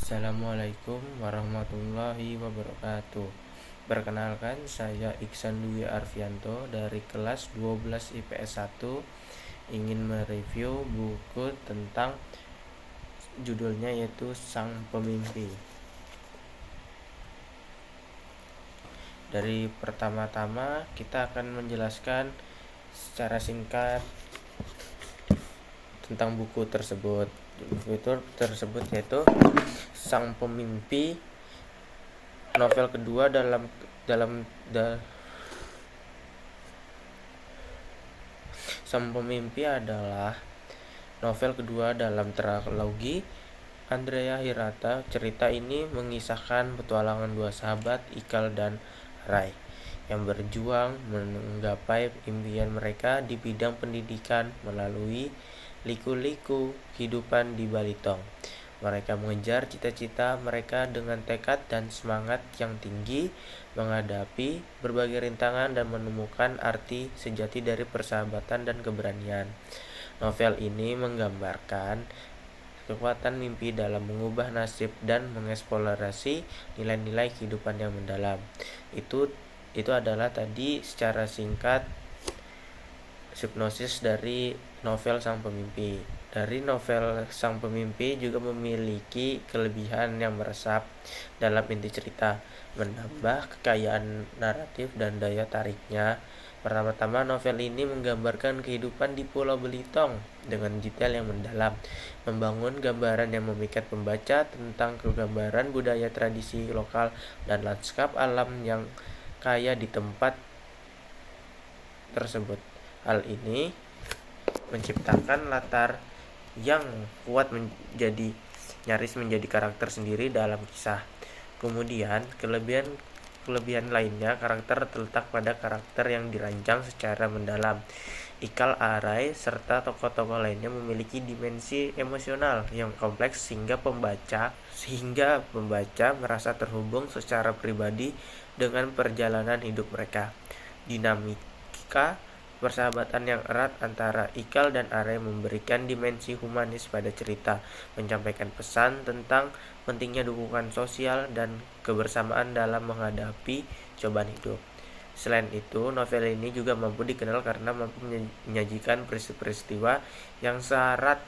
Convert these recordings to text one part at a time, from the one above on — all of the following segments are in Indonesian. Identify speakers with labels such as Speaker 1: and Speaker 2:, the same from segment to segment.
Speaker 1: Assalamualaikum warahmatullahi wabarakatuh. Perkenalkan, saya Iksan Dwi Arfianto dari kelas 12 IPS 1 ingin mereview buku tentang judulnya yaitu Sang Pemimpi. Dari pertama-tama kita akan menjelaskan secara singkat tentang buku tersebut. Buku tersebut yaitu Sang Pemimpi, novel kedua Sang Pemimpi adalah novel kedua dalam trilogi Andrea Hirata. Cerita ini mengisahkan petualangan dua sahabat, Ikal dan Rai, yang berjuang menggapai impian mereka di bidang pendidikan melalui liku-liku kehidupan di Balitong. Mereka mengejar cita-cita mereka dengan tekad dan semangat yang tinggi, menghadapi berbagai rintangan dan menemukan arti sejati dari persahabatan dan keberanian. Novel ini menggambarkan kekuatan mimpi dalam mengubah nasib dan mengeksplorasi nilai-nilai kehidupan yang mendalam. Itu adalah tadi secara singkat sinopsis dari novel Sang Pemimpi. Dari novel Sang Pemimpi juga memiliki kelebihan yang meresap dalam inti cerita, menambah kekayaan naratif dan daya tariknya. Pertama-tama, novel ini menggambarkan kehidupan di Pulau Belitung dengan detail yang mendalam, membangun gambaran yang memikat pembaca tentang kegambaran budaya tradisi lokal dan lanskap alam yang kaya di tempat tersebut. Hal ini menciptakan latar yang kuat nyaris menjadi karakter sendiri dalam kisah. Kemudian kelebihan lainnya, karakter terletak pada karakter yang dirancang secara mendalam. Ikal, Arai, serta tokoh-tokoh lainnya memiliki dimensi emosional yang kompleks sehingga pembaca merasa terhubung secara pribadi dengan perjalanan hidup mereka. Dinamika persahabatan yang erat antara Ikal dan Arai memberikan dimensi humanis pada cerita, menyampaikan pesan tentang pentingnya dukungan sosial dan kebersamaan dalam menghadapi cobaan hidup. Selain itu, novel ini juga mampu dikenal karena mampu menyajikan peristiwa yang syarat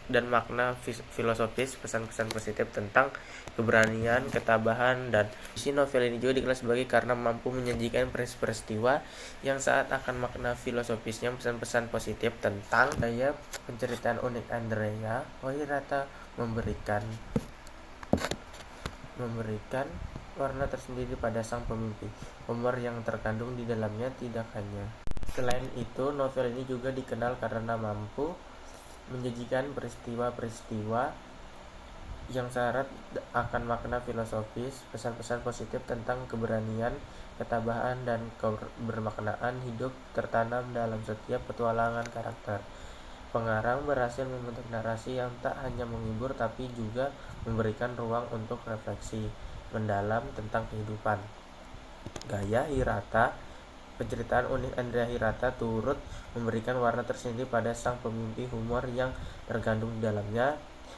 Speaker 1: dan makna filosofis, pesan-pesan positif tentang keberanian, ketabahan, dan isi novel ini juga dikenal sebagai karena mampu menyajikan peristiwa yang syarat akan makna filosofisnya, pesan-pesan positif tentang gaya penceritaan unik Andrea Hirata memberikan warna tersendiri pada Sang Pemimpi. Humor yang terkandung di dalamnya tidak hanya. Selain itu, novel ini juga dikenal karena mampu menyajikan peristiwa-peristiwa yang syarat akan makna filosofis, pesan-pesan positif tentang keberanian, ketabahan, dan kebermaknaan hidup tertanam dalam setiap petualangan karakter. Pengarang berhasil membentuk narasi yang tak hanya menghibur tapi juga memberikan ruang untuk refleksi mendalam tentang kehidupan. Gaya Hirata, penceritaan unik Andrea Hirata turut memberikan warna tersendiri pada Sang Pemimpi. Humor yang terkandung di dalamnya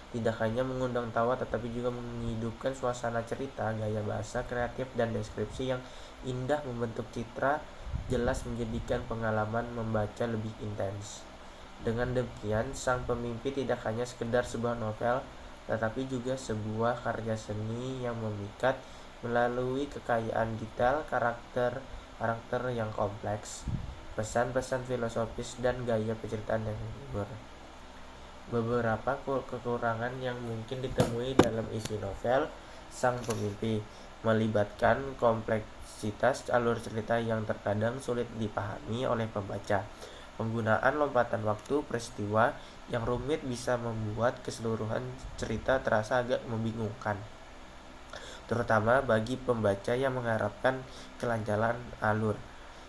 Speaker 1: tidak hanya mengundang tawa tetapi juga menghidupkan suasana cerita. Gaya bahasa kreatif dan deskripsi yang indah membentuk citra jelas menjadikan pengalaman membaca lebih intens. Dengan demikian, Sang Pemimpi tidak hanya sekedar sebuah novel tetapi juga sebuah karya seni yang memikat melalui kekayaan detail, karakter yang kompleks, pesan-pesan filosofis, dan gaya penceritaan yang menghibur. Beberapa kekurangan yang mungkin ditemui dalam isi novel Sang Pemimpi melibatkan kompleksitas alur cerita yang terkadang sulit dipahami oleh pembaca. Penggunaan lompatan waktu peristiwa yang rumit bisa membuat keseluruhan cerita terasa agak membingungkan, terutama bagi pembaca yang mengharapkan kelancaran alur.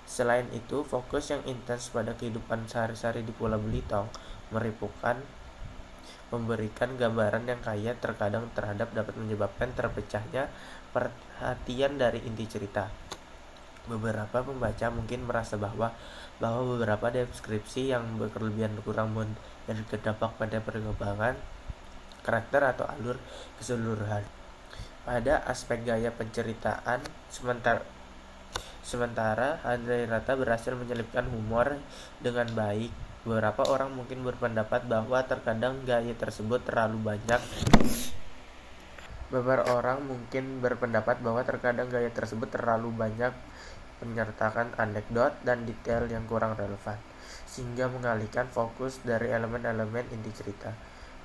Speaker 1: Selain itu, fokus yang intens pada kehidupan sehari-hari di Pulau Belitung memberikan gambaran yang kaya terkadang dapat menyebabkan terpecahnya perhatian dari inti cerita. Beberapa pembaca mungkin merasa bahwa beberapa deskripsi yang berlebihan kurang berdampak pada perkembangan karakter atau alur keseluruhan. Pada aspek gaya penceritaan, sementara Handayani berhasil menyelipkan humor dengan baik. Beberapa orang mungkin berpendapat bahwa terkadang gaya tersebut terlalu banyak menyertakan anekdot dan detail yang kurang relevan, sehingga mengalihkan fokus dari elemen-elemen inti cerita.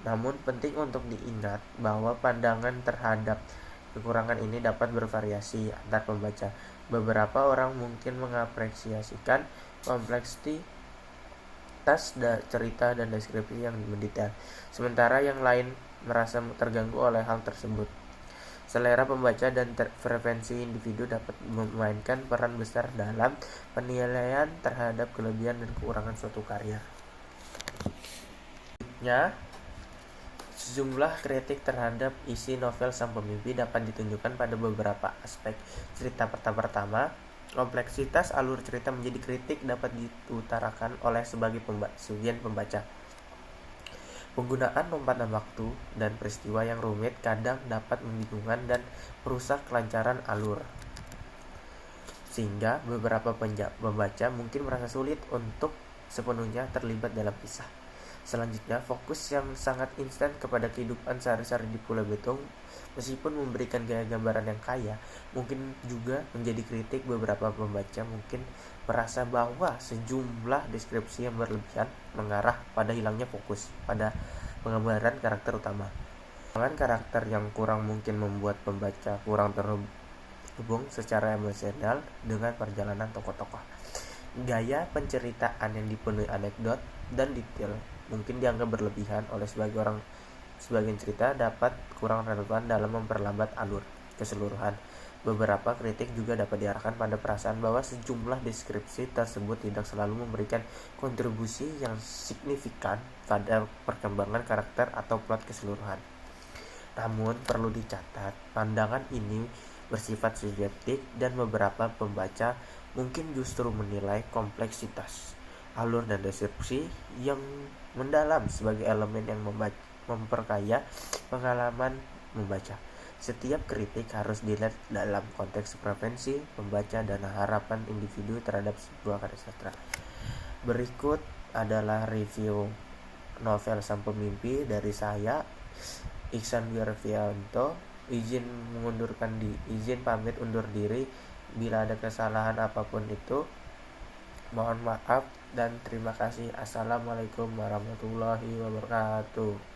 Speaker 1: Namun penting untuk diingat bahwa pandangan terhadap kekurangan ini dapat bervariasi antar pembaca. Beberapa orang mungkin mengapresiasikan kompleksitas cerita dan deskripsi yang mendetail, sementara yang lain merasa terganggu oleh hal tersebut. Selera pembaca dan preferensi individu dapat memainkan peran besar dalam penilaian terhadap kelebihan dan kekurangan suatu karya. Selanjutnya, sejumlah kritik terhadap isi novel Sang Pemimpi dapat ditunjukkan pada beberapa aspek cerita. Pertama, kompleksitas alur cerita menjadi kritik dapat diutarakan oleh sebagian pembaca. Penggunaan lompatan waktu dan peristiwa yang rumit kadang dapat membingungkan dan merusak kelancaran alur, sehingga beberapa pembaca mungkin merasa sulit untuk sepenuhnya terlibat dalam kisah. Selanjutnya, fokus yang sangat instan kepada kehidupan sehari-hari di Pulau Betung, meskipun memberikan gaya gambaran yang kaya, mungkin juga menjadi kritik. Beberapa pembaca mungkin merasa bahwa sejumlah deskripsi yang berlebihan mengarah pada hilangnya fokus pada penggambaran karakter utama. Pengembangan karakter yang kurang mungkin membuat pembaca kurang terhubung secara emosional dengan perjalanan tokoh-tokoh. Gaya penceritaan yang dipenuhi anekdot dan detail mungkin dianggap berlebihan oleh sebagian cerita dapat kurang relevan dalam memperlambat alur keseluruhan. Beberapa kritik juga dapat diarahkan pada perasaan bahwa sejumlah deskripsi tersebut tidak selalu memberikan kontribusi yang signifikan pada perkembangan karakter atau plot keseluruhan. Namun perlu dicatat, pandangan ini bersifat subjektif dan beberapa pembaca mungkin justru menilai kompleksitas alur dan deskripsi yang mendalam sebagai elemen yang memperkaya pengalaman membaca. Setiap kritik harus dilihat dalam konteks preferensi pembaca dan harapan individu terhadap sebuah karya sastra. Berikut adalah review novel Sang Pemimpi dari saya, Iksan Wirvianto. Izin pamit undur diri. Bila ada kesalahan apapun itu, mohon maaf dan terima kasih. Assalamualaikum warahmatullahi wabarakatuh.